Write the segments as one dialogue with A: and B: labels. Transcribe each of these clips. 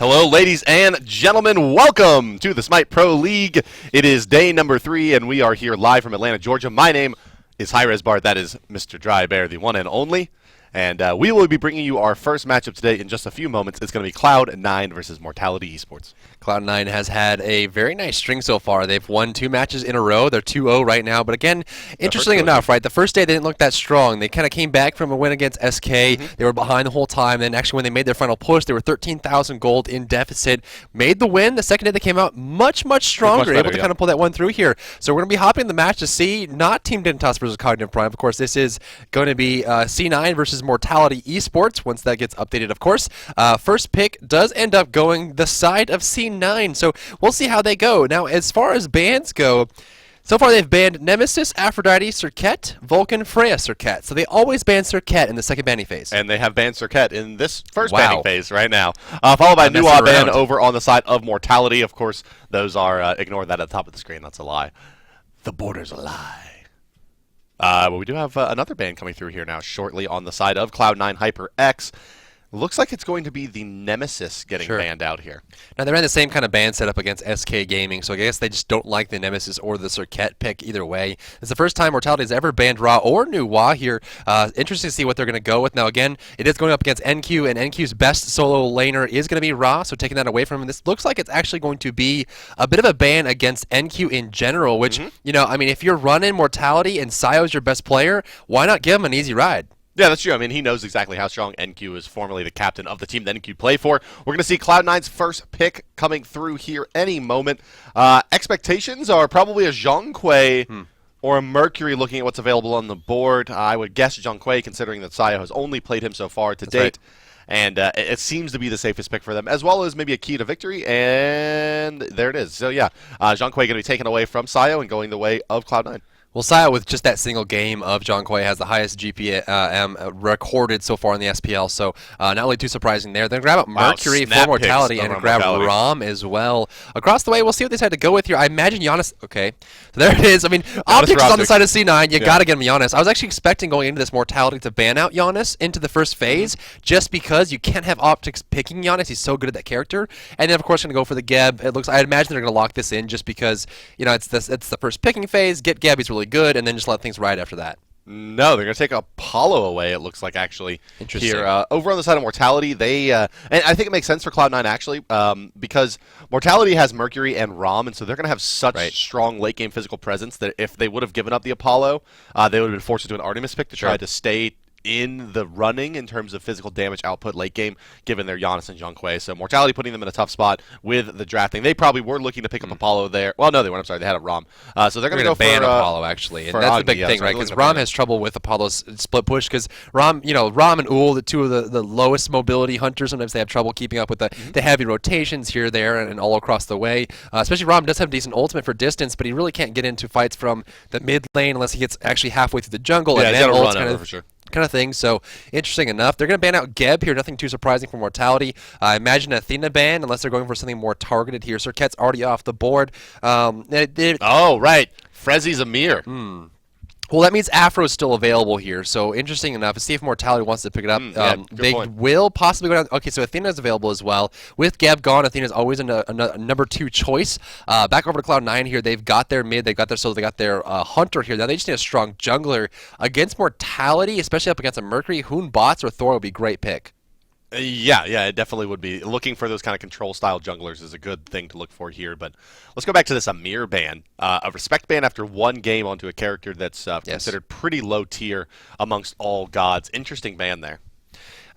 A: Hello, ladies and gentlemen. Welcome to the Smite Pro League. It is day number 3, and we are here live from Atlanta, Georgia. My name is hi-rez. That is Mr. Dry Bear, the one and only. And we will be bringing you our first matchup today in just a few moments. It's going to be Cloud9 versus Mortality Esports.
B: Cloud9 has had a very nice string so far. They've won 2 matches in a row. They're 2-0 right now. But again, interesting enough, right? The first day they didn't look that strong. They kind of came back from a win against SK. They were behind the whole time. Then actually when they made their final push, they were 13,000 gold in deficit. Made the win. The second day they came out much stronger, better, able to kind of pull that one through here. So we're going to be hopping in the match to see not Team Dignitas versus Cognitive Prime. Of course, this is going to be C9 versus Mortality Esports once that gets updated, of course. First pick does end up going the side of C9. So we'll see how they go. Now, as far as bans go, so far they've banned Nemesis, Aphrodite, Cirquet, Vulcan, Freya, Cirquet. So they always ban Cirquet in the second banning phase.
A: And they have banned Cirquet in this first banning phase right now. Followed by a new ban over on the side of Mortality. Of course, those are, ignore that at the top of the screen. That's a lie. The border's a lie. But we do have another ban coming through here now shortly on the side of Cloud9 Hyperx. Looks like it's going to be the Nemesis getting banned out here.
B: Now, they ran the same kind of ban setup against SK Gaming, so I guess they just don't like the Nemesis or the Cirquet pick either way. It's the first time Mortality has ever banned Ra or New Wa here. Interesting to see what they're going to go with. Now, again, it is going up against NQ, and NQ's best solo laner is going to be Ra, so taking that away from him. This looks like it's actually going to be a bit of a ban against NQ in general, which, you know, I mean, if you're running Mortality and Sayo's your best player, why not give him an easy ride?
A: Yeah, that's true. I mean, he knows exactly how strong NQ is, formerly the captain of the team that NQ play for. We're going to see Cloud9's first pick coming through here any moment. Expectations are probably a Zhonghui or a Mercury looking at what's available on the board. I would guess Zhonghui, considering that Sayo has only played him so far to date. Right. And it seems to be the safest pick for them, as well as maybe a key to victory, and there it is. So, yeah, Zhonghui going to be taken away from Sayo and going the way of Cloud9.
B: Well, Sayo, with just that single game of Zhonghui, has the highest GPM recorded so far in the SPL, so not really too surprising there. Then grab up Mercury for Mortality and grab Rom as well. Across the way, we'll see what they decide to go with here. I imagine Giannis. Okay, so there it is. I mean, Optics is on the side of C9. You got to get him Giannis. I was actually expecting going into this Mortality to ban out Giannis into the first phase, just because you can't have Optics picking Giannis. He's so good at that character. And then, of course, going to go for the Geb. It looks. I imagine they're going to lock this in just because, you know, it's the first picking phase. Get Geb. He's really good, and then just let things ride after that.
A: No, they're going to take Apollo away, it looks like, actually.
B: Interesting.
A: Here. Over on the side of Mortality, they, and I think it makes sense for Cloud9, actually, because Mortality has Mercury and Rom, and so they're going to have such strong late-game physical presence that if they would have given up the Apollo, they would have been forced to do an Artemis pick to try to stay in the running in terms of physical damage output late game, given their Giannis and Zhonghui. So Mortality putting them in a tough spot with the drafting. They probably were looking to pick up Apollo there. Well, no, they weren't. I'm sorry. They had a Rom. So they're going to go
B: ban Apollo, actually. And that's the big thing, right? Because Rom has trouble with Apollo's split push because Rom, you know, Rom and Ul, the two of the lowest mobility hunters, sometimes they have trouble keeping up with the heavy rotations here, there, and all across the way. Especially Rom does have decent ultimate for distance, but he really can't get into fights from the mid lane unless he gets actually halfway through the jungle.
A: Yeah,
B: and
A: he's
B: then
A: got to run over for sure.
B: Kind of thing. So interesting enough. They're going to ban out Geb here. Nothing too surprising for Mortality. I imagine Athena ban unless they're going for something more targeted here. Cirquet's already off the board.
A: Oh, right. Frezzy's Amir.
B: Well, that means Afro's still available here, so interesting enough. See if Mortality wants to pick it up. They will possibly go down. Okay, so Athena's available as well. With Geb gone, Athena's always a number 2 choice. Back over to Cloud9 here. They've got their mid, they've got their solo, they got their Hunter here. Now they just need a strong jungler. Against Mortality, especially up against a Mercury, Hoon Bots or Thor would be a great pick.
A: Yeah, it definitely would be. Looking for those kind of control-style junglers is a good thing to look for here. But let's go back to this Amir ban. A respect ban after one game onto a character that's considered pretty low tier amongst all gods. Interesting ban there.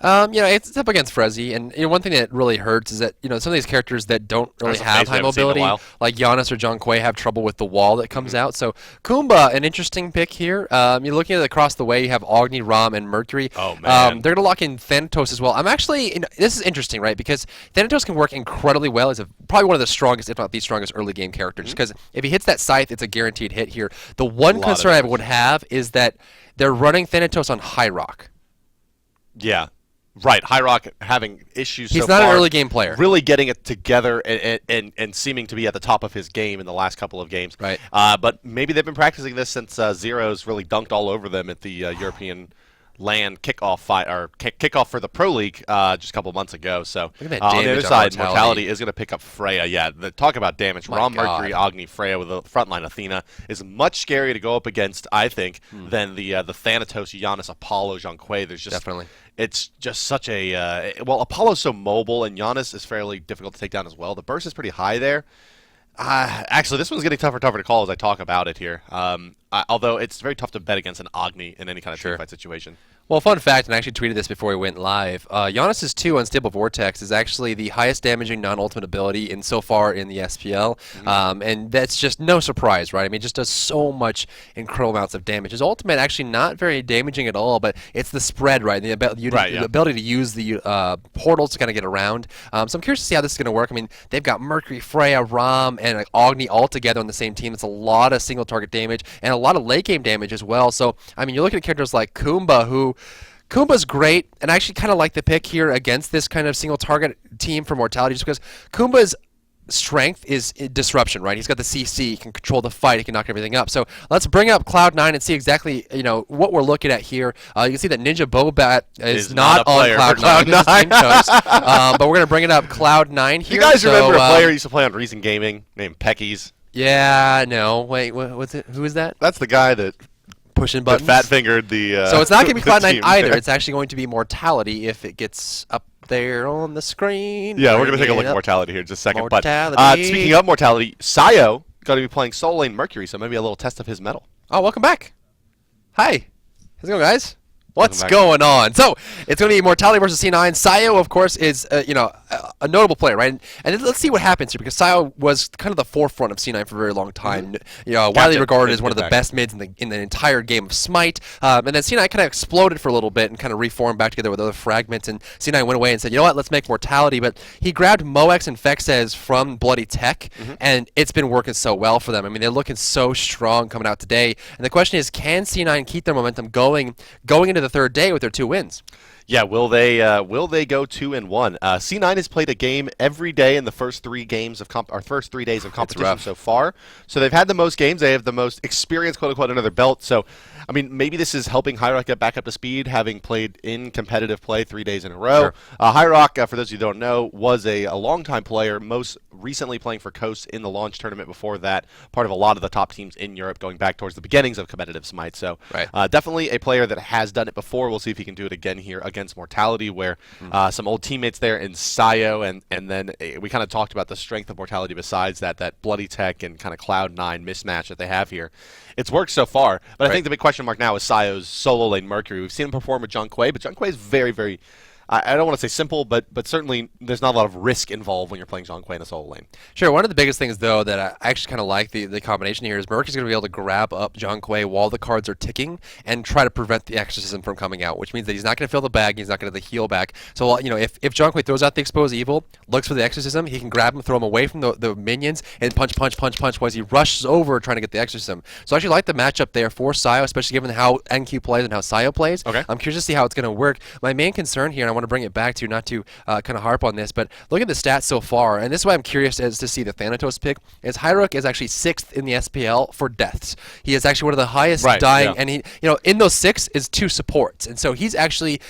B: You know, it's up against Frezzy, and you know, one thing that really hurts is that, you know, some of these characters that don't really have high mobility, like Giannis or Zhonghui, have trouble with the wall that comes out. So Kumba, an interesting pick here. You're looking at it across the way, you have Agni, Rom, and Mercury.
A: Oh man,
B: they're gonna lock in Thanatos as well. I'm actually, this is interesting, right? Because Thanatos can work incredibly well. He's probably one of the strongest, if not the strongest, early game characters. Because if he hits that scythe, it's a guaranteed hit here. The one concern I would have is that they're running Thanatos on High Rock.
A: Yeah. Right, hi-rez having issues so far.
B: He's not an early game player.
A: Really getting it together and seeming to be at the top of his game in the last couple of games.
B: Right.
A: But maybe they've been practicing this since Zero's really dunked all over them at the European LAN kickoff fight or kickoff for the Pro League just a couple months ago. So
B: Look at that
A: on the other
B: damage on
A: side,
B: Mortality.
A: Mortality is going to pick up Freya. Yeah, talk about damage.
B: My
A: Raw
B: God.
A: Mercury, Agni, Freya with the frontline Athena is much scarier to go up against, I think, than the Thanatos, Giannis, Apollo, Zhonghui. There's just
B: Definitely.
A: It's just such a well, Apollo's so mobile, and Giannis is fairly difficult to take down as well. The burst is pretty high there. Actually, this one's getting tougher and tougher to call as I talk about it here. Although it's very tough to bet against an Agni in any kind of teamfight situation.
B: Well, fun fact, and I actually tweeted this before we went live, Giannis's 2 Unstable Vortex is actually the highest damaging non-ultimate ability so far in the SPL, and that's just no surprise, right? I mean, it just does so much incredible amounts of damage. His ultimate actually not very damaging at all, but it's the spread, right? The ability to use the portals to kind of get around. So I'm curious to see how this is going to work. I mean, they've got Mercury, Freya, Ram, and Agni all together on the same team. It's a lot of single target damage and a lot of late game damage as well. So, I mean, you're looking at characters like Kumba's great, and I actually kind of like the pick here against this kind of single target team for Mortality, just because Kumba's strength is disruption, right? He's got the CC, he can control the fight, he can knock everything up. So let's bring up Cloud9 and see exactly what we're looking at here. You can see that Ninja Bobat is not on Cloud9, but we're gonna bring it up Cloud9 here.
A: You guys remember a player who used to play on Reason Gaming named Peckies?
B: Yeah, no, wait, what's it? Who is that?
A: That's the guy that
B: pushing buttons.
A: Fat fingered the.
B: So it's not going to be Cloud9
A: team.
B: either. It's actually going to be Mortality if it gets up there on the screen.
A: Yeah, we're going to take a look at Mortality here in just a second.
B: Mortality.
A: But speaking of Mortality, Sayo going to be playing solo lane Mercury, so maybe a little test of his mettle.
B: Oh, welcome back. Hi. How's it going, guys? What's going on? So it's going to be Mortality versus C9. Sayo, of course, is a notable player, right? And let's see what happens here, because Sayo was kind of the forefront of C9 for a very long time. Widely regarded as one of the best mids in the entire game of Smite. And then C9 kind of exploded for a little bit and kind of reformed back together with other fragments. And C9 went away and said, you know what, let's make Mortality. But he grabbed Moex and Fexes from Bloody Tech, and it's been working so well for them. I mean, they're looking so strong coming out today. And the question is, can C9 keep their momentum going into the third day with their 2 wins?
A: Yeah, will they go 2-1? C9 has played a game every day in the first 3 days of competition so far. So they've had the most games. They have the most experience, quote unquote, under their belt. So, I mean, maybe this is helping hi-rez get back up to speed, having played in competitive play 3 days in a row.
B: Sure.
A: hi-rez, for those of you who don't know, was a longtime player, most recently playing for Coast in the launch tournament. Before that, part of a lot of the top teams in Europe, going back towards the beginnings of competitive Smite. So, definitely a player that has done it before. We'll see if he can do it again here against Mortality, where some old teammates there in Sayo, and then we kind of talked about the strength of Mortality besides that Bloody Tech and kind of Cloud9 mismatch that they have here. It's worked so far, but I think the big question mark now is Sayo's solo lane Mercury. We've seen him perform with Zhonghui, but Zhonghui is very, very I don't want to say simple, but certainly there's not a lot of risk involved when you're playing Zhonghui in a solo lane.
B: Sure. One of the biggest things, though, that I actually kind of like the combination here is Mercury's going to be able to grab up Zhonghui while the cards are ticking and try to prevent the exorcism from coming out, which means that he's not going to fill the bag, he's not going to heal back. So, if Zhonghui throws out the Expose Evil, looks for the exorcism, he can grab him, throw him away from the minions, and punch while he rushes over trying to get the exorcism. So I actually like the matchup there for Sayo, especially given how NQ plays and how Sayo plays.
A: Okay.
B: I'm curious to see how it's going to work. My main concern here, and I want to bring it back to not to kind of harp on this, but look at the stats so far, and this is why I'm curious as to see the Thanatos pick, is hy-rez is actually 6th in the SPL for deaths. He is actually one of the highest dying, and he, in those 6 is 2 supports, and so he's actually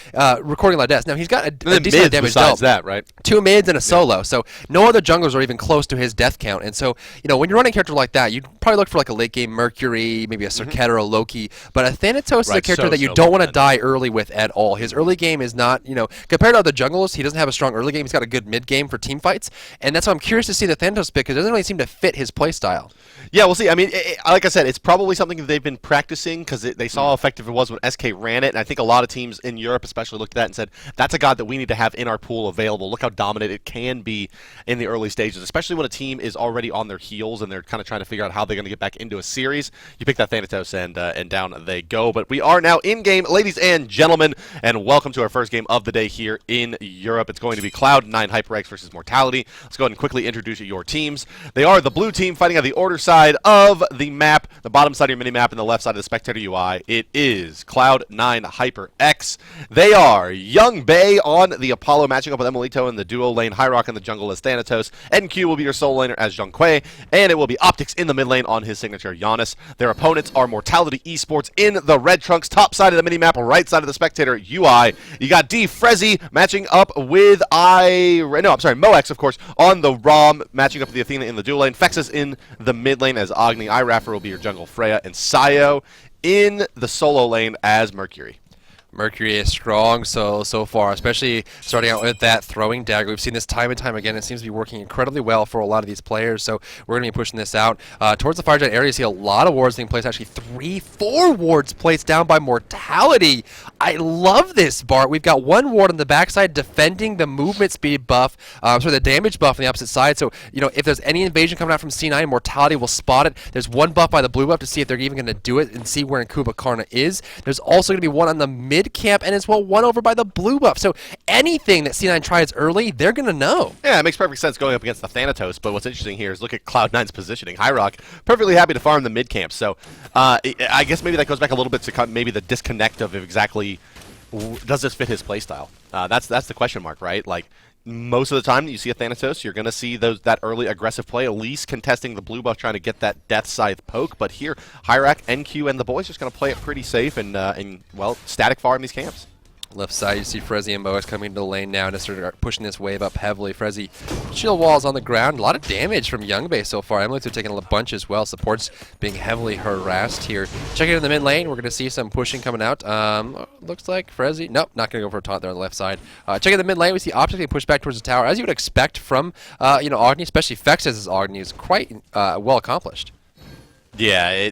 B: recording a lot of deaths. Now, he's got a decent amount of damage
A: besides
B: dealt.
A: that, right?
B: 2 mids and a solo, so no other junglers are even close to his death count, and so, when you're running a character like that, you'd probably look for like a late game Mercury, maybe a Circuit or a Loki, but a Thanatos is a character that you don't want to die early with at all. His early game is not, compared to other junglers, he doesn't have a strong early game. He's got a good mid game for team fights, and that's why I'm curious to see the Thanatos pick, because it doesn't really seem to fit his play style.
A: Yeah, we'll see. I mean, like I said, it's probably something that they've been practicing because they saw how effective it was when SK ran it, and I think a lot of teams in Europe especially looked at that and said, that's a god that we need to have in our pool available. Look how dominant it can be in the early stages, especially when a team is already on their heels and they're kind of trying to figure out how they're going to get back into a series. You pick that Thanatos and down they go. But we are now in-game, ladies and gentlemen, and welcome to our first game of the day Thursday here in Europe. It's going to be Cloud9 Hyperx versus Mortality. Let's go ahead and quickly introduce your teams. They are the blue team fighting on the order side of the map, the bottom side of your mini-map, and the left side of the spectator UI. It is Cloud9 Hyperx. They are Young Bay on the Apollo, matching up with Emilito in the duo lane, hi-rez in the jungle as Thanatos, NQ will be your solo laner as Zhonghui, and it will be Optics in the mid lane on his signature Giannis. Their opponents are Mortality Esports in the red trunks, top side of the mini-map, right side of the spectator UI. You got D Frezzy matching up with Moex, of course, on the ROM, matching up with the Athena in the dual lane. Fexus in the mid lane as Agni. iRaffer will be your jungle Freya, and Sayo in the solo lane as Mercury.
B: Mercury is strong so far, especially starting out with that throwing dagger. We've seen this time and time again. It seems to be working incredibly well for a lot of these players, so we're going to be pushing this out. Towards the fire jet area, you see a lot of wards being placed, actually 3-4 wards placed down by Mortality. I love this, Bart. We've got one ward on the backside defending the movement speed buff, the damage buff on the opposite side, so if there's any invasion coming out from C9, Mortality will spot it. There's one buff by the blue buff to see if they're even going to do it and see where Nkuba Karna is. There's also going to be one on the mid camp, and as well one over by the blue buff. So anything that C9 tries early, they're going to know.
A: Yeah, it makes perfect sense going up against the Thanatos, but what's interesting here is look at Cloud9's positioning. hi-rez perfectly happy to farm the mid camp, so I guess maybe that goes back a little bit to maybe the disconnect of exactly does this fit his playstyle. That's the question mark, right? Like, most of the time that you see a Thanatos, you're going to see that early aggressive play, at least contesting the blue buff, trying to get that Death Scythe poke. But here, hi-rez, NQ, and the boys just going to play it pretty safe and well, static farm these camps.
B: Left side, you see Frezzy and Moex coming into the lane now and start pushing this wave up heavily. Frezzy, shield walls on the ground. A lot of damage from Young Bay so far. Emily's taking a bunch as well. Support's being heavily harassed here. Checking in the mid lane, we're going to see some pushing coming out. Looks like Frezzy. Nope, not going to go for a taunt there on the left side. Checking the mid lane, we see Optics being pushed back towards the tower. As you would expect from Agni, especially Fex's Agni, is quite well accomplished.
A: Yeah,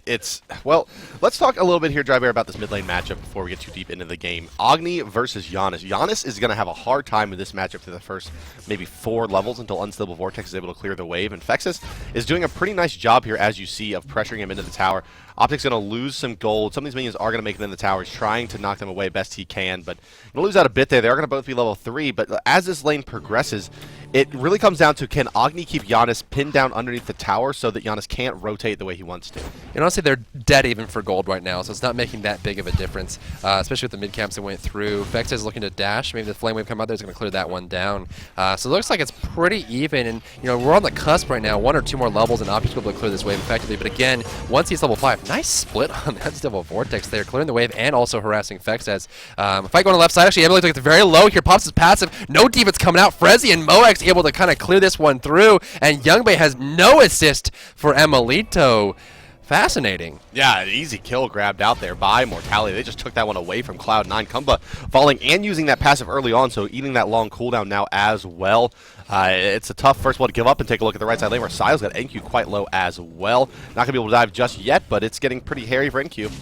A: well, let's talk a little bit here, Driver, about this mid lane matchup before we get too deep into the game. Agni versus Giannis. Giannis is going to have a hard time with this matchup through the first maybe 4 levels until Unstable Vortex is able to clear the wave, and Fexus is doing a pretty nice job here, as you see, of pressuring him into the tower. Optic's going to lose some gold. Some of these minions are going to make it in the tower. He's trying to knock them away best he can, but going to lose out a bit there. They are going to both be level 3, but as this lane progresses, it really comes down to, can Agni keep Giannis pinned down underneath the tower so that Giannis can't rotate the way he wants to?
B: Honestly, they're dead even for gold right now, so it's not making that big of a difference, especially with the mid camps that went through. Vex is looking to dash. Maybe the flame wave come out there is going to clear that one down. So it looks like it's pretty even, and we're on the cusp right now. 1 or 2 more levels, and Optics will be able to clear this wave effectively. But again, once he's level 5, nice split on that Unstable Vortex there, clearing the wave and also harassing Vex. As fight going on the left side, actually, Emily took it very low here, pops his passive. No defense coming out. Frezzy and Moex able to kind of clear this one through, and Young Bay has no assist for Emilito. Fascinating.
A: Yeah, an easy kill grabbed out there by Mortality. They just took that one away from Cloud9. Kumba falling and using that passive early on, so eating that long cooldown now as well. It's a tough first one to give up and take a look at the right side lane where Sile's got NQ quite low as well. Not going to be able to dive just yet, but it's getting pretty hairy for NQ.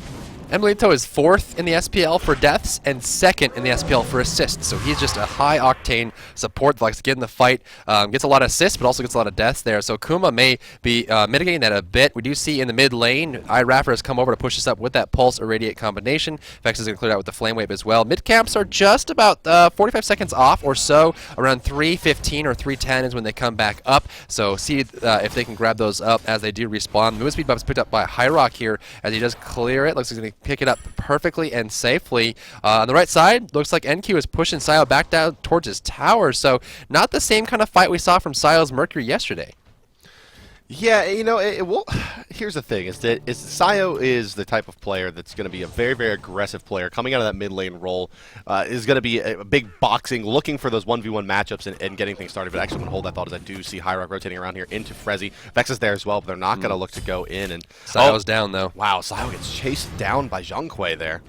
B: Emilito is 4th in the SPL for deaths and 2nd in the SPL for assists. So he's just a high-octane support that likes to get in the fight. Gets a lot of assists, but also gets a lot of deaths there. So Kuma may be mitigating that a bit. We do see in the mid lane, iRaffer has come over to push us up with that Pulse Irradiate combination. Vex is going to clear it out with the Flame Wave as well. Mid camps are just about 45 seconds off or so. Around 3:15 or 3:10 is when they come back up. So see if they can grab those up as they do respawn. Movement speed buff is picked up by hi-rez here as he does clear it. Looks like he's going to pick it up perfectly and safely. On the right side, looks like NQ is pushing Sio back down towards his tower, so not the same kind of fight we saw from Sio's Mercury yesterday.
A: Yeah, well, here's the thing, is that Sio is the type of player that's going to be a very, very aggressive player. Coming out of that mid lane role is going to be a big boxing, looking for those 1v1 matchups and getting things started. But actually, I'm going to hold that thought as I do see hi-rez rotating around here into Frezzy. Vex is there as well, but they're not going to look to go in. And
B: Sio's down, though.
A: Wow, Sio gets chased down by Zhonghui there.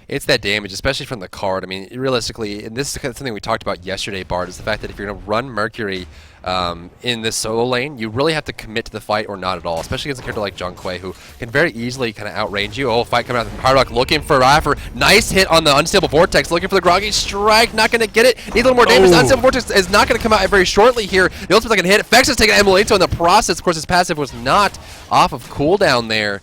B: It's that damage, especially from the card. I mean, realistically, and this is something we talked about yesterday, Bart, is the fact that if you're going to run Mercury in this solo lane, you really have to commit to the fight or not at all, especially against a character like Zhonghui, who can very easily kind of outrange you. Oh, fight coming out from hi-rez, looking for Raffer. Nice hit on the Unstable Vortex, looking for the Groggy Strike, not going to get it. Needs a little more damage. The Unstable Vortex is not going to come out very shortly here. The ultimate's not going to hit. Fex is taking Emilito in the process. Of course, his passive was not off of cooldown there.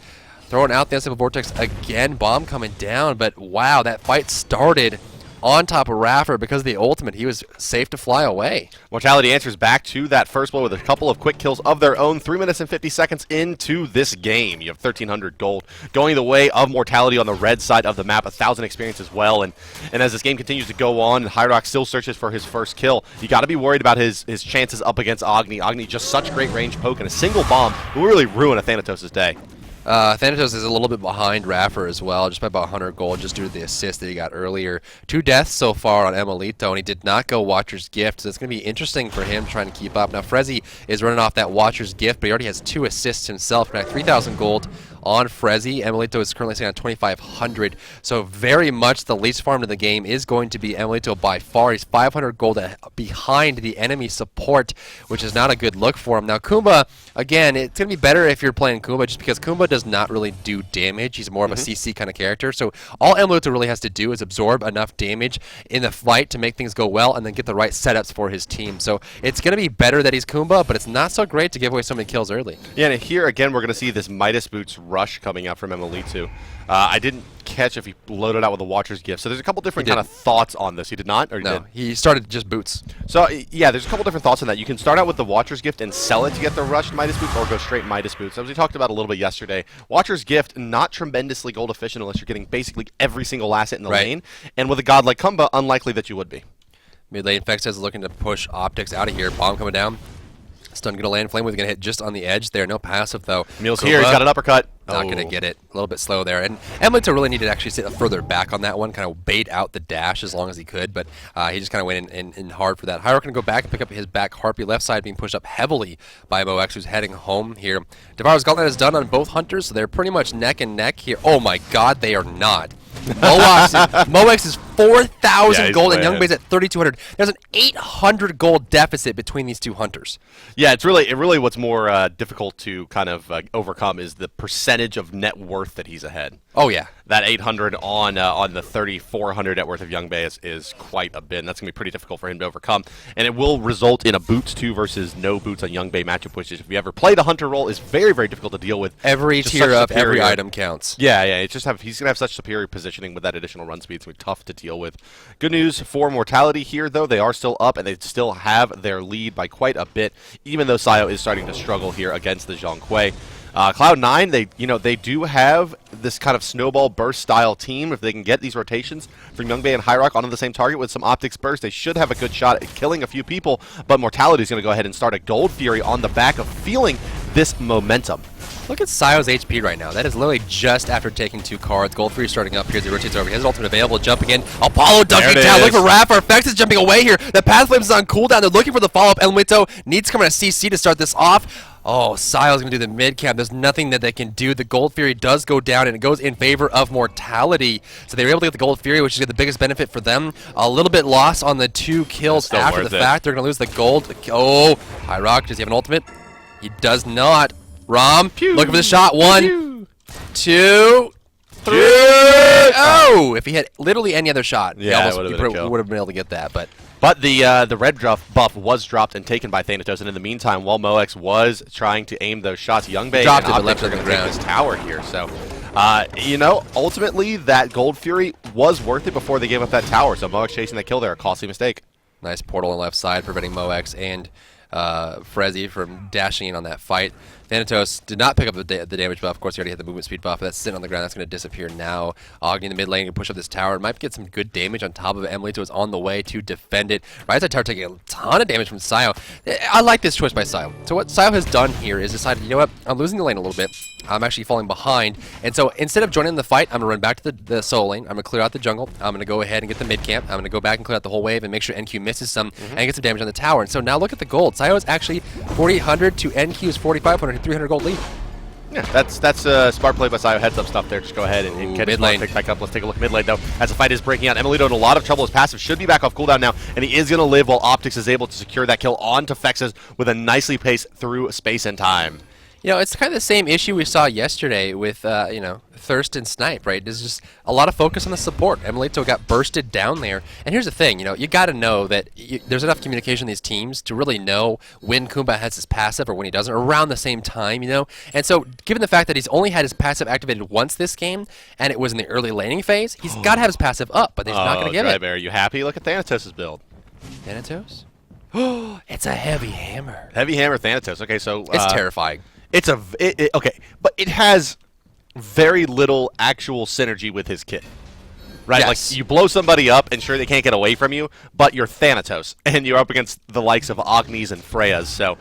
B: Throwing out the Unstable Vortex again, bomb coming down, but wow, that fight started on top of Raffer because of the ultimate. He was safe to fly away.
A: Mortality answers back to that first blow with a couple of quick kills of their own. 3 minutes and 50 seconds into this game. You have 1,300 gold going the way of Mortality on the red side of the map. 1,000 experience as well. And as this game continues to go on, and hi-rez still searches for his first kill, you got to be worried about his chances up against Agni. Agni just such great range poke, and a single bomb will really ruin a Thanatos' day.
B: Thanatos is a little bit behind Raffer as well, just by about 100 gold, just due to the assist that he got earlier. 2 deaths so far on Emilito, and he did not go Watcher's Gift, so it's going to be interesting for him trying to keep up. Now, Frezzy is running off that Watcher's Gift, but he already has 2 assists himself. Now, 3,000 gold on Frezzy. Emilito is currently sitting on 2,500, so very much the least farmed in the game is going to be Emilito by far. He's 500 gold behind the enemy support, which is not a good look for him. Now, Kumba, again, it's going to be better if you're playing Kumba, just because Kumba does not really do damage. He's more of a CC kind of character, so all Emilito really has to do is absorb enough damage in the fight to make things go well, and then get the right setups for his team. So it's going to be better that he's Kumba, but it's not so great to give away so many kills early.
A: Yeah, and here again we're going to see this Midas Boots rush coming out from Emilito. I didn't catch if he loaded out with a Watcher's Gift, so there's a couple different kind of thoughts on this. He did not? Or he
B: No,
A: did?
B: he started just boots.
A: So, yeah, there's a couple different thoughts on that. You can start out with the Watcher's Gift and sell it to get the rushed Midas Boots, or go straight Midas Boots. As we talked about a little bit yesterday, Watcher's Gift, not tremendously gold efficient unless you're getting basically every single asset in the lane, and with a god like Kumba, unlikely that you would be.
B: Mid lane, Fex is looking to push Optics out of here. Bomb coming down. Stun going to land. Flame was going to hit just on the edge there. No passive, though.
A: Meal's here. He's got an uppercut.
B: Not going to get it. A little bit slow there. And Emilito really needed to actually sit further back on that one, kind of bait out the dash as long as he could, but he just kind of went in hard for that. hi-rez going to go back and pick up his back Harpy. Left side being pushed up heavily by Mox, who's heading home here. Devour's Gauntlet is done on both hunters, so they're pretty much neck and neck here. Oh my god, they are not. Mox is 4,000 gold and Youngbei's at 3,200. There's an 800 gold deficit between these two hunters.
A: Yeah, it's really what's more difficult to kind of overcome is the percentage of net worth that he's ahead.
B: Oh yeah,
A: that 800 on the 3,400 net worth of Youngbei is quite a bit. And that's gonna be pretty difficult for him to overcome, and it will result in a boots 2 versus no boots on Youngbei matchup, which is, if you ever play the hunter role, is very difficult to deal with.
B: Every tier up, every item counts.
A: Yeah, it's just he's gonna have such superior positioning with that additional run speed. It's gonna be tough to deal with. Good news for Mortality here, though. They are still up, and they still have their lead by quite a bit, even though Sayo is starting to struggle here against the Zhonghui. Cloud9, they do have this kind of snowball burst style team. If they can get these rotations from Youngbei and hi-rez onto the same target with some optics burst, they should have a good shot at killing a few people. But Mortality is going to go ahead and start a Gold Fury on the back of feeling this momentum.
B: Look at Sayo's HP right now. That is literally just after taking 2 cards. Gold Fury starting up here. He rotates over. He has an ultimate available. Jumping in. Apollo dunking down. Look for Raffer. Fex is jumping away here. The Path Flames is on cooldown. They're looking for the follow-up. Elmito needs to come in a CC to start this off. Oh, Sayo's going to do the mid-cap. There's nothing that they can do. The Gold Fury does go down, and it goes in favor of Mortality. So they were able to get the Gold Fury, which is the biggest benefit for them. A little bit lost on the 2 kills after the fact. They're going to lose the gold. Oh, hi-rez, does he have an ultimate? He does not. Rom, looking for the shot. 1, 2, 3. Oh! If he had literally any other shot, he would have been able to get that. But
A: the red buff was dropped and taken by Thanatos, and in the meantime, while Mox was trying to aim those shots, Youngbei and Optics are going to take this tower here. So, ultimately, that Gold Fury was worth it before they gave up that tower. So Mox chasing that kill there, a costly mistake.
B: Nice portal on the left side, preventing Mox and Frezzy from dashing in on that fight. Thanatos did not pick up the damage buff. Of course, he already had the movement speed buff. That's sitting on the ground. That's going to disappear now. Agni in the mid lane can push up this tower. It might get some good damage on top of it. Emilito is on the way to defend it. Right side tower taking a ton of damage from Sayo. I like this choice by Sayo. So what Sayo has done here is decided, you know what? I'm losing the lane a little bit. I'm actually falling behind. And so instead of joining the fight, I'm going to run back to the solo lane. I'm going to clear out the jungle. I'm going to go ahead and get the mid camp. I'm going to go back and clear out the whole wave and make sure NQ misses some and get some damage on the tower. And so now look at the gold. Sayo is actually 4,800 to NQ's 4,500, 300 gold lead.
A: Yeah, that's smart play by Sayo. Heads up stuff there. Just go ahead and get his pick back up. Let's take a look at mid lane, though, as the fight is breaking out. Emilito in a lot of trouble. His passive should be back off cooldown now, and he is going to live while Optics is able to secure that kill onto Fexes with a nicely paced through space and time.
B: You know, it's kind of the same issue we saw yesterday with, you know, Thirst and Snipe, right? There's just a lot of focus on the support. Emilito got bursted down there. And here's the thing, you know, you got to know that there's enough communication in these teams to really know when Kumba has his passive or when he doesn't, around the same time, you know? And so, given the fact that he's only had his passive activated once this game, and it was in the early laning phase, he's got to have his passive up, but he's not going to give it.
A: Are you happy? Look at Thanatos' build.
B: Thanatos? Oh, it's a heavy hammer.
A: Heavy hammer Thanatos. Okay, so...
B: It's terrifying.
A: It's okay, but it has very little actual synergy with his kit, right?
B: Yes.
A: Like you blow somebody up, and sure they can't get away from you, but you're Thanatos, and you're up against the likes of Agnis and Freyas. So,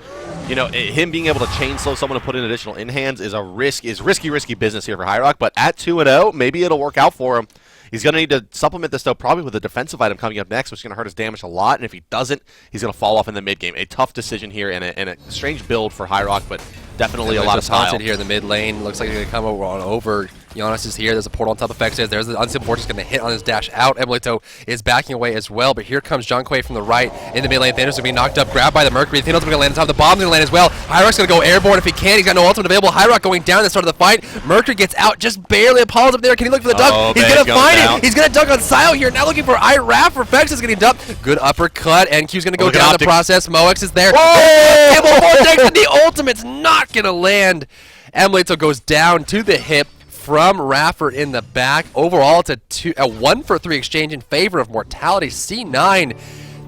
A: you know, him being able to chain slow someone to put in additional in hands is risky business here for hi-rez. But at 2-0, maybe it'll work out for him. He's going to need to supplement this, though, probably with a defensive item coming up next, which is going to hurt his damage a lot. And if he doesn't, he's going to fall off in the mid game. A tough decision here and a strange build for hi-rez, but definitely a lot of style.
B: Here in the mid lane. Looks like he's going to come over. Giannis is here. There's a portal on top of Hyperx. There's the Unsealed Fortress going to hit on his dash out. Emilito is backing away as well, but here comes Jonquay from the right in the mid lane. Thanos is going to be knocked up, grabbed by the Mercury. Thanos is going to land on top. The bomb's going to land as well. hi-rez going to go airborne if he can. He's got no ultimate available. hi-rez going down at the start of the fight. Mercury gets out just barely. Apollo's up there. Can he look for the dunk? He's going to find it. He's going to dunk on Sio here. Now looking for hi-rez. Fex is getting dumped. Good uppercut. NQ's going to go down the process. Moex is there. Vortex, and the ultimate's not going to land. Emilito goes down to the hip from Rafford in the back. Overall, it's a 1-for-3 exchange in favor of Mortality. C9.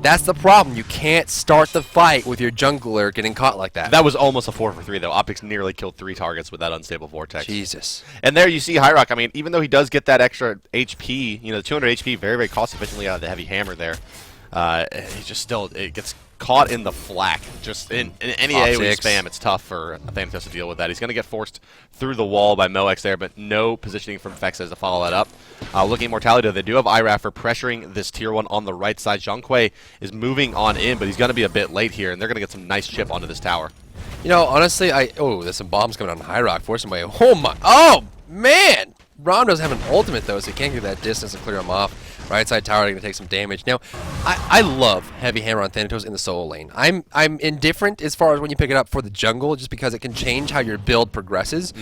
B: That's the problem. You can't start the fight with your jungler getting caught like that.
A: That was almost a 4-for-3, though. Optics nearly killed 3 targets with that unstable vortex.
B: Jesus.
A: And there you see hi-rez. I mean, even though he does get that extra HP, you know, 200 HP very, very cost efficiently out of the heavy hammer there. He just still gets caught in the flak. Just in any AoE spam, it's tough for Thanatos to deal with that. He's going to get forced through the wall by Moex there, but no positioning from Fex to follow that up. Looking at Mortality, though, they do have hi-rez for pressuring this tier 1 on the right side. Jonquay is moving on in, but he's going to be a bit late here, and they're going to get some nice chip onto this tower.
B: You know, honestly, there's some bombs coming on hi-rez. Force him away. Oh, man! Rom doesn't have an ultimate, though, so he can't get that distance and clear him off. Right side tower going to take some damage. Now, I love heavy hammer on Thanatos in the solo lane. I'm indifferent as far as when you pick it up for the jungle, just because it can change how your build progresses.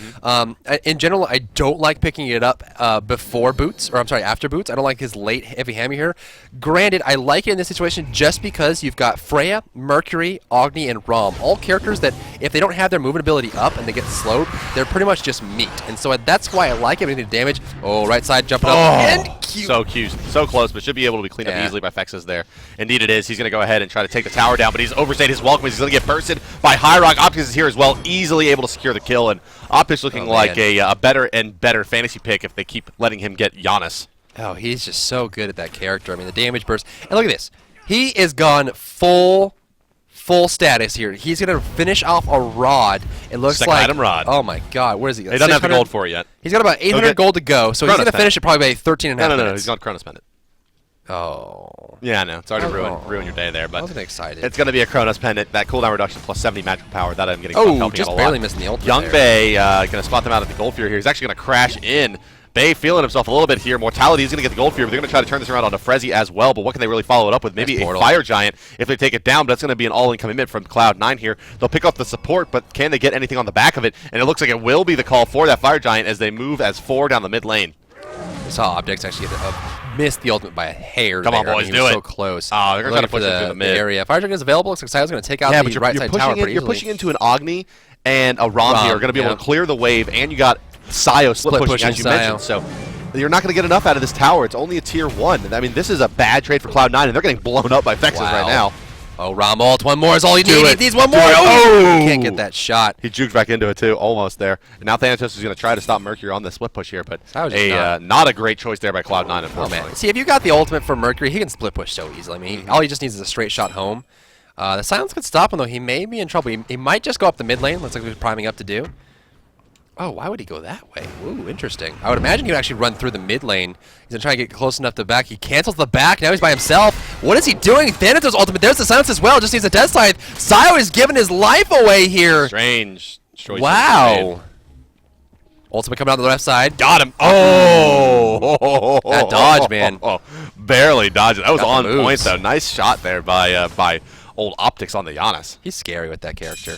B: In general, I don't like picking it up before boots, or I'm sorry, after boots. I don't like his late heavy hammer here. Granted, I like it in this situation just because you've got Freya, Mercury, Agni, and Rom, all characters that if they don't have their movement ability up and they get slowed, they're pretty much just meat. And so that's why I like it. We need damage. Oh, right side jumping up and cute.
A: So cute. So close, but should be able to be cleaned up easily by Fexes there. Indeed it is. He's going to go ahead and try to take the tower down, but he's overstayed his welcome. He's going to get bursted by hi-rez. Optics is here as well, easily able to secure the kill, and Optics looking like a better and better fantasy pick if they keep letting him get Giannis.
B: Oh, he's just so good at that character. I mean, the damage burst. And look at this. He is gone full status here. He's going to finish off a rod. It looks
A: Second
B: like...
A: item rod.
B: Oh, my God. Where is he?
A: He doesn't have the gold for it yet.
B: He's got about 800 gold to go, so he's going to finish it probably by 13 and a half minutes.
A: No. He's going to Chronos spend it.
B: Oh.
A: Yeah, I know. It's already ruin your day there, but
B: I wasn't excited.
A: It's going to be a Chronos pendant. That cooldown reduction plus 70 magical power. That I'm getting
B: helping just out a barely lot. Missing the ultimate.
A: Young Bay going to spot them out at the gold fear here. He's actually going to crash in. Bay feeling himself a little bit here. Mortality is going to get the gold fear, but they're going to try to turn this around onto Frezzy as well. But what can they really follow it up with? Maybe a Fire Giant if they take it down, but that's going to be an all-in commitment from Cloud9 here. They'll pick up the support, but can they get anything on the back of it? And it looks like it will be the call for that Fire Giant as they move as 4 down the mid lane.
B: I saw Optics actually missed the ultimate by a hair.
A: Come on, boys, do it.
B: So close.
A: Oh, they're going to try to push it through the mid
B: area. Fire Giant is available. Looks like Sio's going to take out the right side tower pretty easily.
A: You're pushing into an Agni and a Rom here. Are going to be able to clear the wave, and you got Sio split pushing, as you mentioned. So you're not going to get enough out of this tower. It's only a tier 1. I mean, this is a bad trade for Cloud9, and they're getting blown up by Fexes right now.
B: Oh, Rom ult. One more is all you need. He needs one more.
A: Oh!
B: He can't get that shot.
A: He juked back into it, too. Almost there. And now Thanatos is going to try to stop Mercury on the split push here, but not a great choice there by Cloud9, unfortunately.
B: See, if you got the ultimate for Mercury, he can split push so easily. I mean, all he just needs is a straight shot home. The silence could stop him, though. He may be in trouble. He might just go up the mid lane. Looks like he's priming up to do. Oh, why would he go that way? Ooh, interesting. I would imagine he would actually run through the mid lane. He's going to try to get close enough to the back. He cancels the back. Now he's by himself. What is he doing? Thanatos ultimate. There's the silence as well. Just needs a death scythe. Sio is giving his life away here.
A: Strange choice.
B: Wow. Ultimate coming out the left side.
A: Got him. Oh!
B: That dodge, man.
A: Barely dodged it. That was on point, though. Nice shot there by old Optics on the Giannis.
B: He's scary with that character.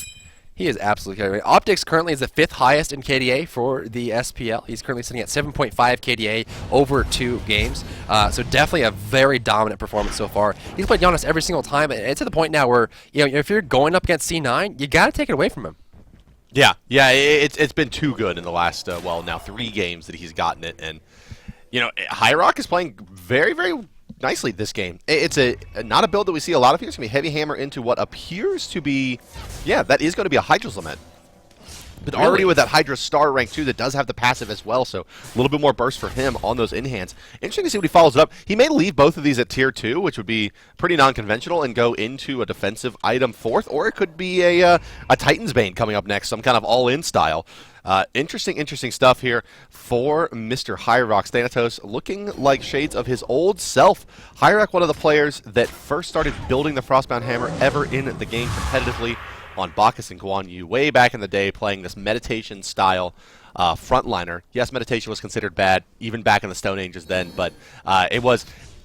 B: He is absolutely carrying. Optics currently is the 5th highest in KDA for the SPL. He's currently sitting at 7.5 KDA over 2 games. So definitely a very dominant performance so far. He's played Giannis every single time. It's to the point now where, you know, if you're going up against C9, you got to take it away from him.
A: Yeah, it's been too good in the last, well, now 3 games that he's gotten it. And, you know, hi-rez is playing very, very nicely this game. It's not a build that we see a lot of here. It's going to be Heavy Hammer into what appears to be, yeah, that is going to be a Hydra's Lament. But
B: really?
A: Already with that Hydra Star rank 2 that does have the passive as well, so a little bit more burst for him on those in-hands. Interesting to see what he follows up. He may leave both of these at tier 2, which would be pretty non-conventional, and go into a defensive item 4th, or it could be a Titan's Bane coming up next, some kind of all-in style. Interesting stuff here for Mr. hi-rez. Thanatos looking like shades of his old self. hi-rez, one of the players that first started building the Frostbound Hammer ever in the game competitively on Bacchus and Guan Yu way back in the day, playing this meditation style frontliner. Yes, meditation was considered bad even back in the Stone Ages then, but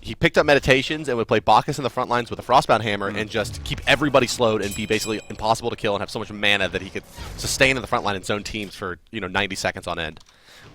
A: he picked up meditations and would play Bacchus in the front lines with a Frostbound Hammer and just keep everybody slowed and be basically impossible to kill and have so much mana that he could sustain in the front line in his own teams for 90 seconds on end.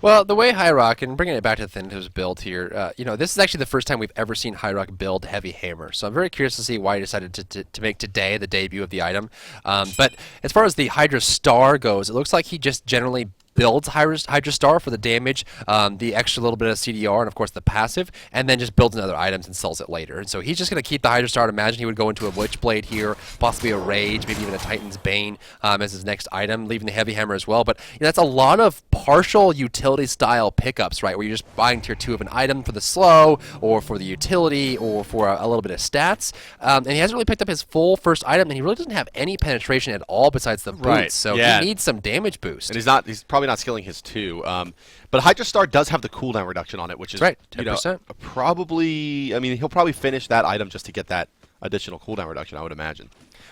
B: Well, the way hi-rez, and bringing it back to the Thanatos build here, this is actually the first time we've ever seen hi-rez build Heavy Hammer. So I'm very curious to see why he decided to make today the debut of the item. But as far as the Hydra Star goes, it looks like he just generally builds Hydra Star for the damage, the extra little bit of CDR, and of course the passive, and then just builds in other items and sells it later. And so he's just going to keep the Hydra Star. I'd imagine he would go into a Witchblade here, possibly a Rage, maybe even a Titan's Bane as his next item, leaving the Heavy Hammer as well. But that's a lot of partial utility style pickups, right, where you're just buying tier 2 of an item for the slow, or for the utility, or for a little bit of stats. And he hasn't really picked up his full first item, and he really doesn't have any penetration at all besides the boots.
A: Right.
B: So
A: Yeah.
B: he needs some damage boost.
A: And he's probably not skilling his 2. But Hydra Star does have the cooldown reduction on it, which is
B: right, 10%.
A: Probably, I mean, he'll probably finish that item just to get that additional cooldown reduction, I would imagine.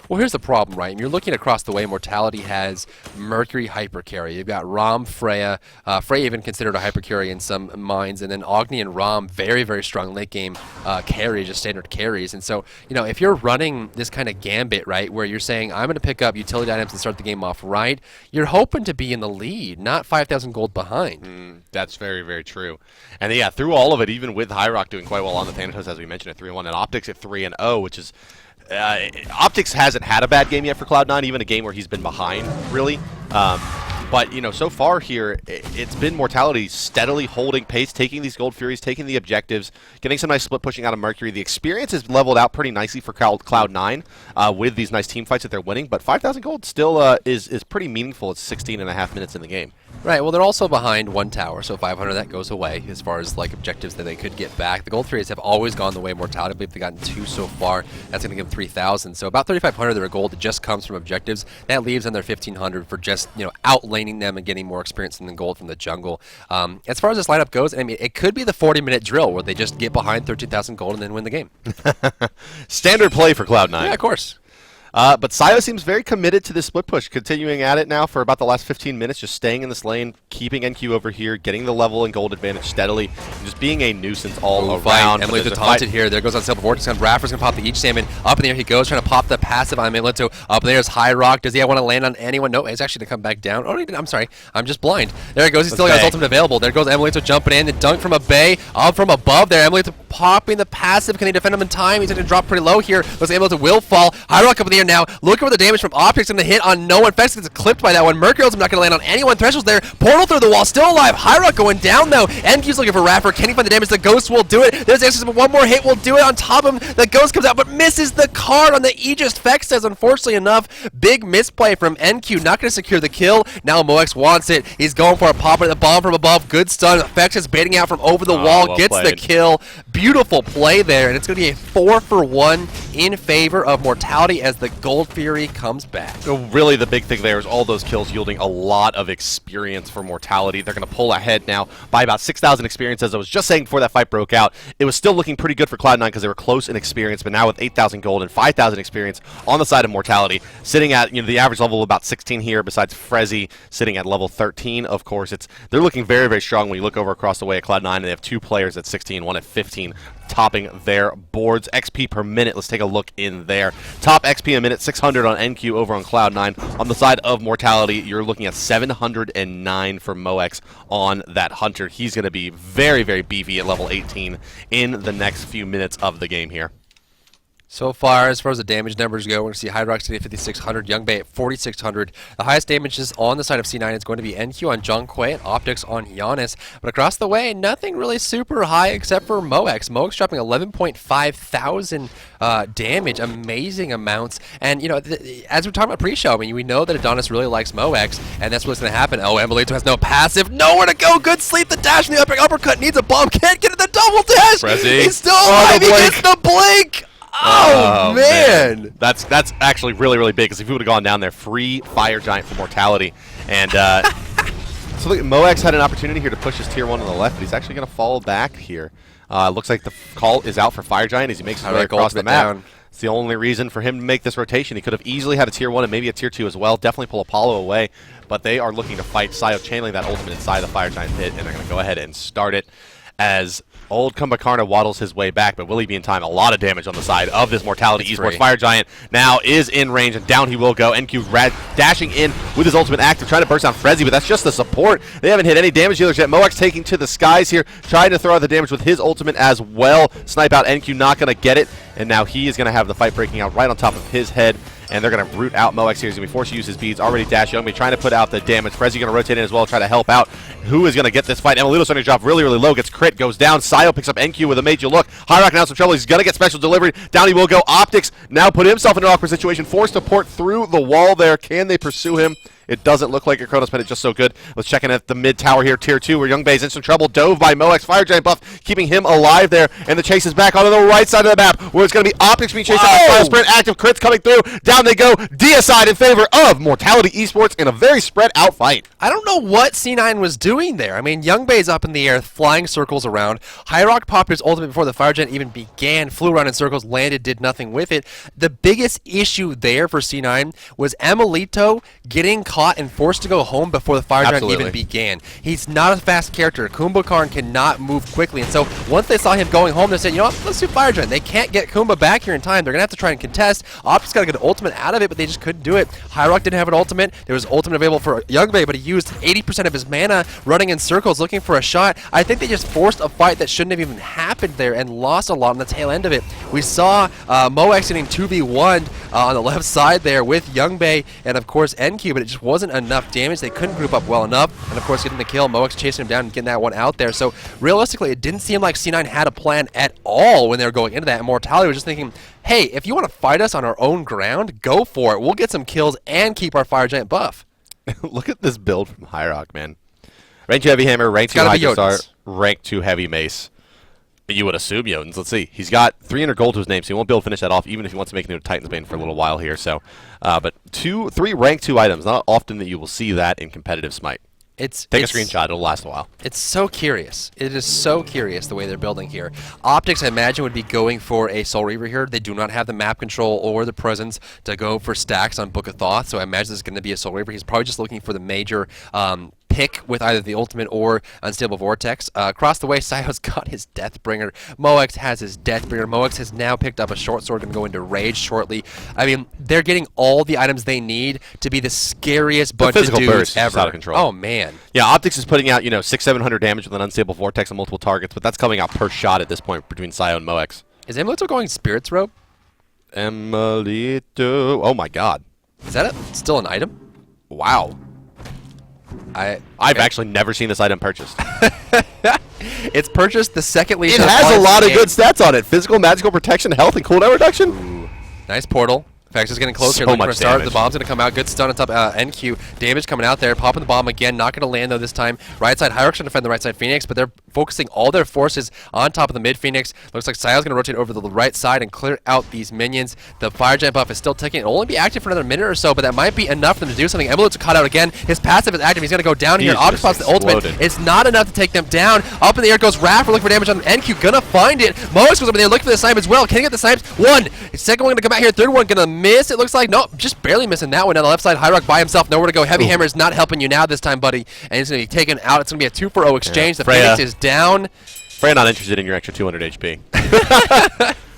B: Well, here's the problem, right? You're looking across the way. Mortality has Mercury hypercarry. You've got Rom, Freya. Freya even considered a hypercarry in some minds, and then Agni and Rom, very, very strong late game carry, just standard carries. And so, if you're running this kind of gambit, right, where you're saying, I'm going to pick up utility items and start the game off right, you're hoping to be in the lead, not 5,000 gold behind.
A: That's very, very true. And yeah, through all of it, even with hi-rez doing quite well on the Thanatos, as we mentioned, at 3-1, and Optics at 3-0, which is... Optics hasn't had a bad game yet for Cloud9, even a game where he's been behind, really. But, so far here, it's been Mortality steadily holding pace, taking these Gold Furies, taking the objectives, getting some nice split pushing out of Mercury. The experience is leveled out pretty nicely for Cloud9 with these nice team fights that they're winning, but 5,000 gold still is pretty meaningful. It's 16.5 minutes in the game.
B: Right, well, they're also behind 1 tower, so 500, that goes away as far as objectives that they could get back. The Gold Furies have always gone the way of Mortality. I believe they've gotten 2 so far. That's going to give them 3,000. So about 3,500 of their gold just comes from objectives. That leaves them their 1,500 for just, outlaning them and getting more experience than the gold from the jungle. As far as this lineup goes, I mean, it could be the 40-minute drill where they just get behind 13,000 gold and then win the game.
A: Standard play for Cloud9.
B: Yeah, of course.
A: But Sio seems very committed to this split push, continuing at it now for about the last 15 minutes, just staying in this lane, keeping NQ over here, getting the level and gold advantage steadily, and just being a nuisance all around.
B: Emily's taunted here. There goes on Silver Vortex. Raffer's going to pop the Each Salmon. Up in the air he goes, trying to pop the passive on Emilito. Up there's hi-rez. Does he want to land on anyone? No, he's actually going to come back down. Oh, I'm sorry. I'm just blind. There he goes. He's still got his ultimate available. There goes Emilito jumping in. The dunk from a bay. Up from above there. Emilito popping the passive. Can he defend him in time? He's going to drop pretty low here. Looks like Emilito will fall. hi-rez up in the air now. Looking for the damage from Optics, going to hit on no one. Fex gets clipped by that one. Mercurial's not going to land on anyone. Threshold's there. Portal through the wall. Still alive. hi-rez going down, though. NQ's looking for Raffer. Can he find the damage? The Ghost will do it. There's access, but one more hit will do it on top of him. The Ghost comes out, but misses the card on the Aegis. Fex says, unfortunately enough, big misplay from NQ. Not going to secure the kill. Now Moex wants it. He's going for a pop at the bomb from above. Good stun. Fex is baiting out from over the wall.
A: Well
B: gets
A: played.
B: the kill. Beautiful play there, and it's going to be a 4-for-1 in favor of Mortality as the Gold Fury comes back.
A: So really the big thing there is all those kills yielding a lot of experience for Mortality. They're going to pull ahead now by about 6,000 experience. As I was just saying before that fight broke out, it was still looking pretty good for Cloud9 because they were close in experience, but now with 8,000 gold and 5,000 experience on the side of Mortality, sitting at the average level of about 16 here, besides Frezzy sitting at level 13, of course. They're looking very, very strong when you look over across the way at Cloud9, and they have 2 players at 16, one at 15. topping their boards. XP per minute, let's take a look in there. Top XP a minute, 600 on NQ over on Cloud9. On the side of Mortality, you're looking at 709 for Moex on that Hunter. He's going to be very, very beefy at level 18 in the next few minutes of the game here.
B: So far, as far as the damage numbers go, we're going to see hyperx sitting at 5,600, Youngbay at 4,600. The highest damages on the side of C9 is going to be NQ on Zhonghui and Optics on Giannis. But across the way, nothing really super high except for Moex. Moex dropping 11.5 thousand damage, amazing amounts. And, you know, as we're talking about pre-show, I mean, we know that Adonis really likes Moex, and that's what's going to happen. Oh, Emilito has no passive, nowhere to go. Good sleep, the dash from the uppercut, needs a bomb, can't get in the double dash.
A: Frezzy.
B: He's still alive, he gets the blink. Oh, man.
A: That's actually really, really big, because if he would have gone down there, free Fire Giant for Mortality. And so look, Moex had an opportunity here to push his tier 1 on the left, but he's actually going to fall back here. Looks like the call is out for Fire Giant as he makes his way across the map. It's the only reason for him to make this rotation. He could have easily had a tier 1 and maybe a tier 2 as well. Definitely pull Apollo away, but they are looking to fight Sayo, channeling that ultimate inside the Fire Giant pit, and they're going to go ahead and start it as old Kumbhakarna waddles his way back, but will he be in time? A lot of damage on the side of this Mortality Esports. Fire Giant now is in range, and down he will go. NQ dashing in with his ultimate active, trying to burst down Frezzy, but that's just the support. They haven't hit any damage dealers yet. Moex taking to the skies here, trying to throw out the damage with his ultimate as well. Snipe out NQ, not going to get it, and now he is going to have the fight breaking out right on top of his head. And they're going to root out Moex here. He's going to be forced to use his beads. Already Dash Youngmi trying to put out the damage. Frezzy going to rotate in as well, try to help out. Who is going to get this fight? Emilito's starting to drop really, really low. Gets crit, goes down. Sayo picks up NQ with a major look. hi-rez now some trouble. He's going to get special delivery. Down he will go. Optics now put himself in an awkward situation. Forced to port through the wall there. Can they pursue him? It doesn't look like it. Kronos Pennant just so good. Let's check in at the mid tower here, tier 2, where Youngbay's in some trouble. Dove by Moex. Fire Giant buff, keeping him alive there. And the chase is back onto the right side of the map, where it's going to be Optics being chased out by Fire Sprint. Active crits coming through. Down they go. Deicide in favor of Mortality Esports in a very spread out fight.
B: I don't know what C9 was doing there. I mean, Youngbay's up in the air, flying circles around. Hyrock popped his ultimate before the Fire Giant even began, flew around in circles, landed, did nothing with it. The biggest issue there for C9 was Emilito getting caught and forced to go home before the Fire Giant even began. He's not a fast character. Kumbhakarna cannot move quickly, and so once they saw him going home, they said, you know what, let's do Fire Giant. They can't get Kumba back here in time. They're going to have to try and contest. Optics got to get an ultimate out of it, but they just couldn't do it. Hyrock didn't have an ultimate. There was ultimate available for Youngbay, but he used 80% of his mana running in circles looking for a shot. I think they just forced a fight that shouldn't have even happened there and lost a lot on the tail end of it. We saw Moex getting 2v1'd on the left side there with Youngbay and, of course, NQ, but it just wasn't enough damage. They couldn't group up well enough, and of course getting the kill, Moex chasing him down and getting that one out there. So realistically, it didn't seem like C9 had a plan at all when they were going into that, and Mortality was just thinking, hey, if you want to fight us on our own ground, go for it. We'll get some kills and keep our Fire Giant buff.
A: Look at this build from Hyrock, man. Rank 2 Heavy Hammer, rank 2 Hydra Star, rank 2 Heavy Mace. You would assume Jotuns. Let's see. He's got 300 gold to his name, so he won't be able to finish that off, even if he wants to make it into Titan's Bane for a little while here. So, but 3 rank 2 items. Not often that you will see that in competitive Smite. Take a screenshot. It'll last a while.
B: It's so curious. It is so curious the way they're building here. Optics, I imagine, would be going for a Soul Reaver here. They do not have the map control or the presence to go for stacks on Book of Thoth, so I imagine this is going to be a Soul Reaver. He's probably just looking for the major pick with either the ultimate or Unstable Vortex. Across the way, Sayo's got his Deathbringer. Moex has his Deathbringer. Moex has now picked up a short sword and go into Rage shortly. I mean, they're getting all the items they need to be the scariest bunch of dudes
A: burst
B: ever.
A: Out of control.
B: Oh, man.
A: Yeah, Optics is putting out, 600-700 damage with an Unstable Vortex on multiple targets, but that's coming out per shot at this point between Sayo and Moex.
B: Is Emilito going Spirit's Robe?
A: Emilito. Oh, my God.
B: Is that still an item?
A: Wow. I've actually never seen this item purchased.
B: It's purchased the second least.
A: It has a lot of good stats on it. Physical, magical protection, health, and cooldown reduction.
B: Ooh. Nice portal. Fax is getting closer.
A: So much damage.
B: The bomb's going to come out. Good stun on top NQ. Damage coming out there. Popping the bomb again. Not going to land, though, this time. Right side, Hyrox going to defend the right side Phoenix, but they're focusing all their forces on top of the mid Phoenix. Looks like Sayo's going to rotate over to the right side and clear out these minions. The Fire Giant buff is still ticking. It'll only be active for another minute or so, but that might be enough for them to do something. Emilito's caught out again. His passive is active. He's going to go down here. Optics spots the ultimate. It's not enough to take them down. Up in the air goes Raph. We're looking for damage on NQ. Gonna find it. Moex goes over there looking for the snipe as well. Can he get the snipes? One. Second one going to come out here. Third one going to miss. It looks like. No. Just barely missing that one. On the left side, Hyrock by himself, nowhere to go. Heavy Hammer is not helping you now this time, buddy. And he's going to be taken out. It's going to be a 2-for-0 exchange. The Phoenix is down.
A: Freya not interested in your extra 200 HP.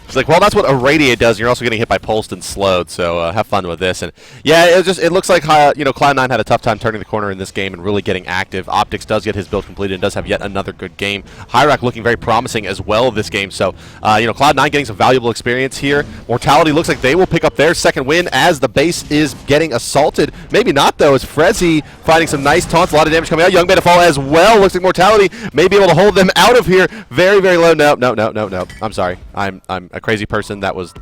A: It's like, well, that's what Irradiate does. You're also getting hit by Pulsed and slowed, so have fun with this. And yeah, it looks like Cloud9 had a tough time turning the corner in this game and really getting active. Optics does get his build completed and does have yet another good game. hi-rez looking very promising as well this game. So Cloud9 getting some valuable experience here. Mortality looks like they will pick up their second win as the base is getting assaulted. Maybe not though, as Frezzy finding some nice taunts, a lot of damage coming out. Young Bay to fall as well. Looks like Mortality may be able to hold them out of here. Very, very low. No. I'm sorry. I'm a crazy person. That was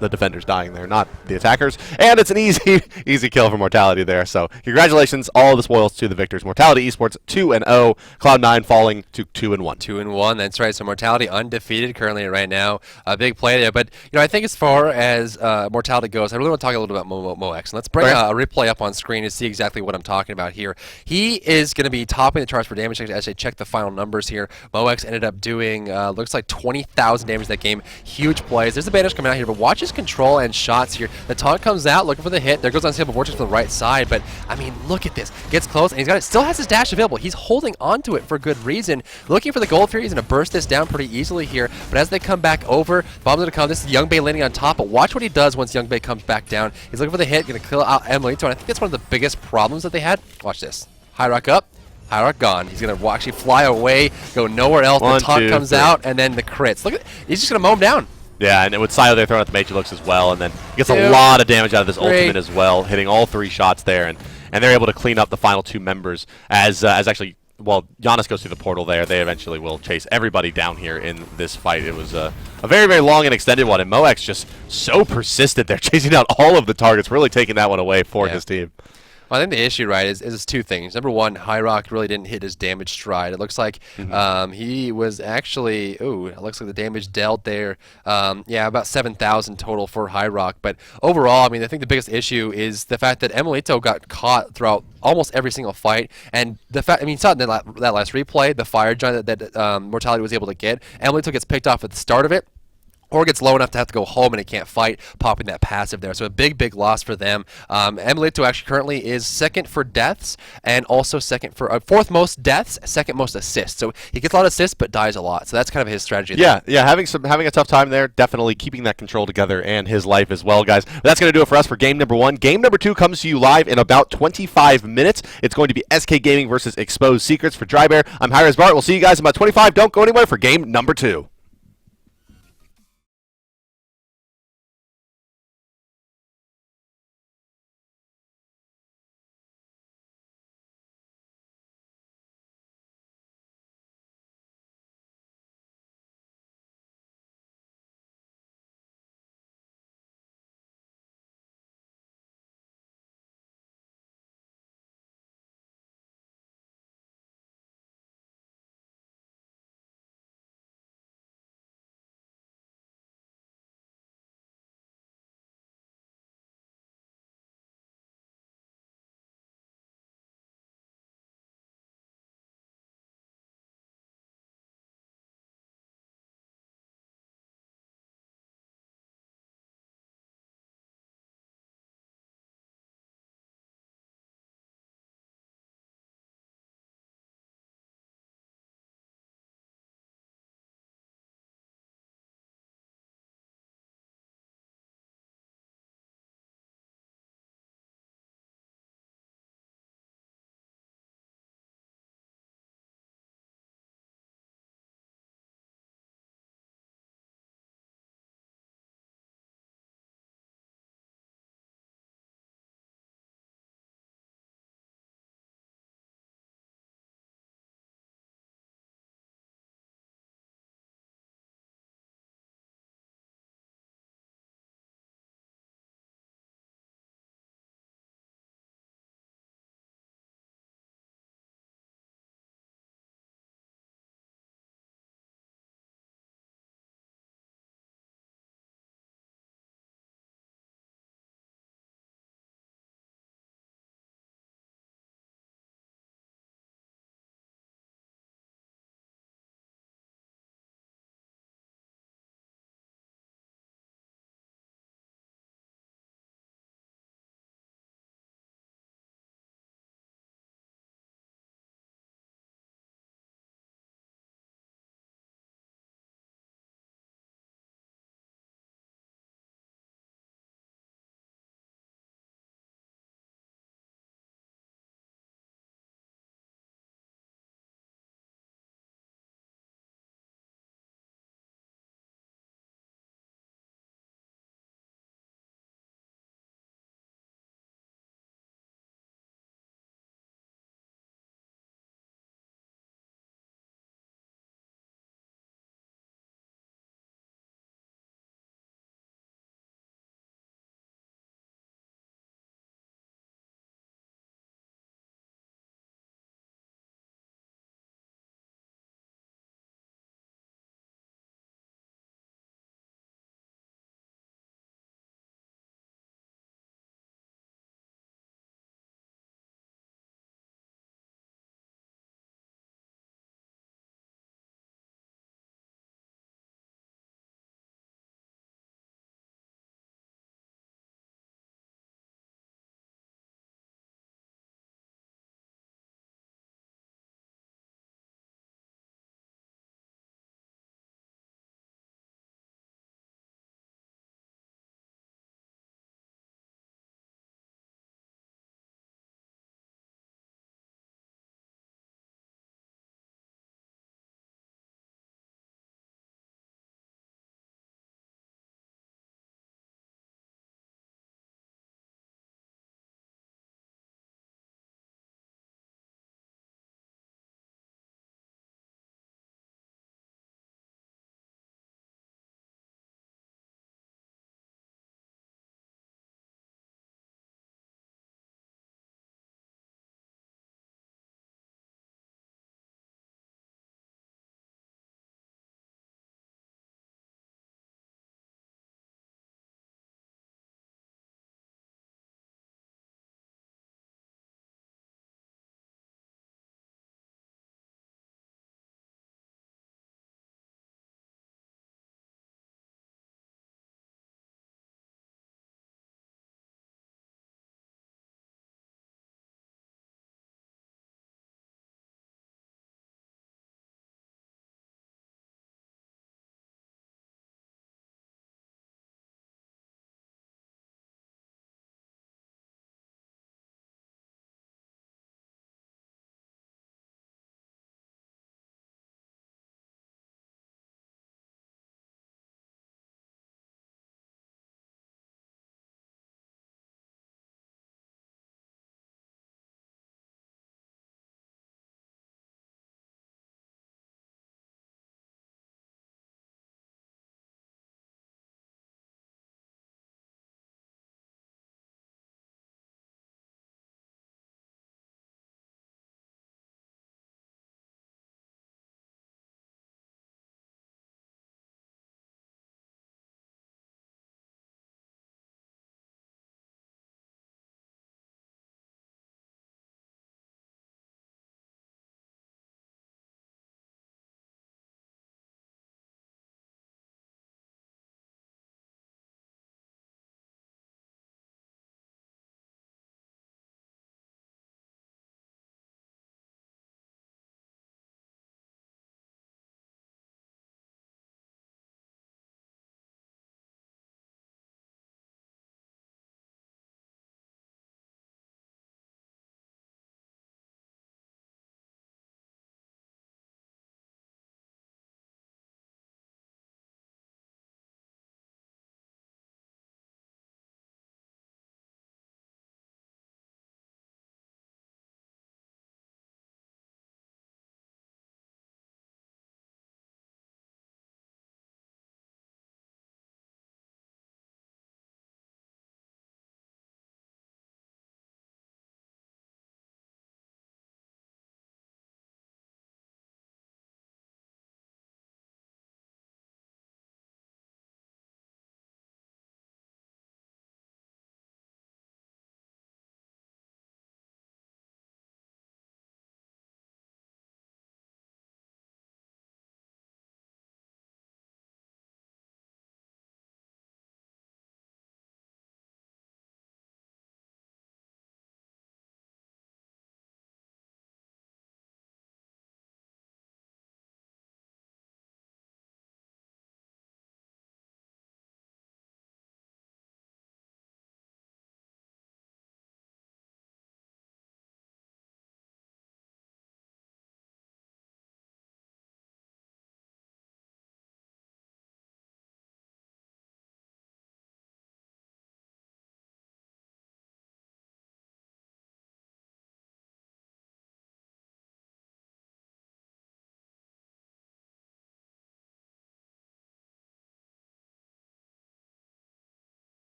A: the defenders dying there, not the attackers. And it's an easy kill for Mortality there. So congratulations, all the spoils to the victors. Mortality Esports 2-0, Cloud9 falling to 2-1.
B: 2-1, that's right. So Mortality undefeated currently right now. A big play there. But I think as far as Mortality goes, I really want to talk a little bit about Moex. And let's bring a replay up on screen to see exactly what I'm talking about here. He is going to be topping the charts for damage as I check the final numbers here. Moex ended up doing looks like 20,000 damage that game. Huge plays. There's a banish coming out here, but watch his control and shots here. The taunt comes out looking for the hit. There goes Unstable Vortex from the right side, but I mean, look at this. Gets close and he's got it. Still has his dash available. He's holding onto it for good reason. Looking for the Gold Fury. He's going to burst this down pretty easily here, but as they come back over, bomb's going to come. This is Young Bay landing on top, but watch what he does once Young Bay comes back down. He's looking for the hit, going to kill out Emilito, and I think that's one of the biggest problems that they had. Watch this. hi-rez up. hi-rez gone. He's going to actually fly away, go nowhere else. The taunt comes out, and then the crits. Look at, he's just going to mow him down.
A: Yeah, and with Sio there throwing out the Mage looks as well, and then gets a lot of damage out of this ultimate as well, hitting all 3 shots there, and they're able to clean up the final 2 members as actually, well, Giannis goes through the portal there. They eventually will chase everybody down here in this fight. It was a very, very long and extended one, and Moex just so persistent there, chasing out all of the targets, really taking that one away for his team.
B: Well, I think the issue, right, is 2 things. Number one, hi-rez really didn't hit his damage stride. It looks like he was actually, it looks like the damage dealt there, about 7,000 total for hi-rez. But overall, I mean, I think the biggest issue is the fact that Emilito got caught throughout almost every single fight. And the fact, I mean, you saw in that last replay, the fire giant that Mortality was able to get. Emilito gets picked off at the start of it, or gets low enough to have to go home and it can't fight, popping that passive there. So a big loss for them. Emilito actually currently is 2nd for deaths and also 2nd for 4th most deaths, 2nd most assists. So he gets a lot of assists but dies a lot. So that's kind of his strategy there.
A: Yeah, having a tough time there, definitely keeping that control together and his life as well, guys. But that's going to do it for us for game number 1. Game number 2 comes to you live in about 25 minutes. It's going to be SK Gaming versus Exposed Secrets for Dry Bear. I'm hi-rez Bart. We'll see you guys in about 25. Don't go anywhere for game number 2.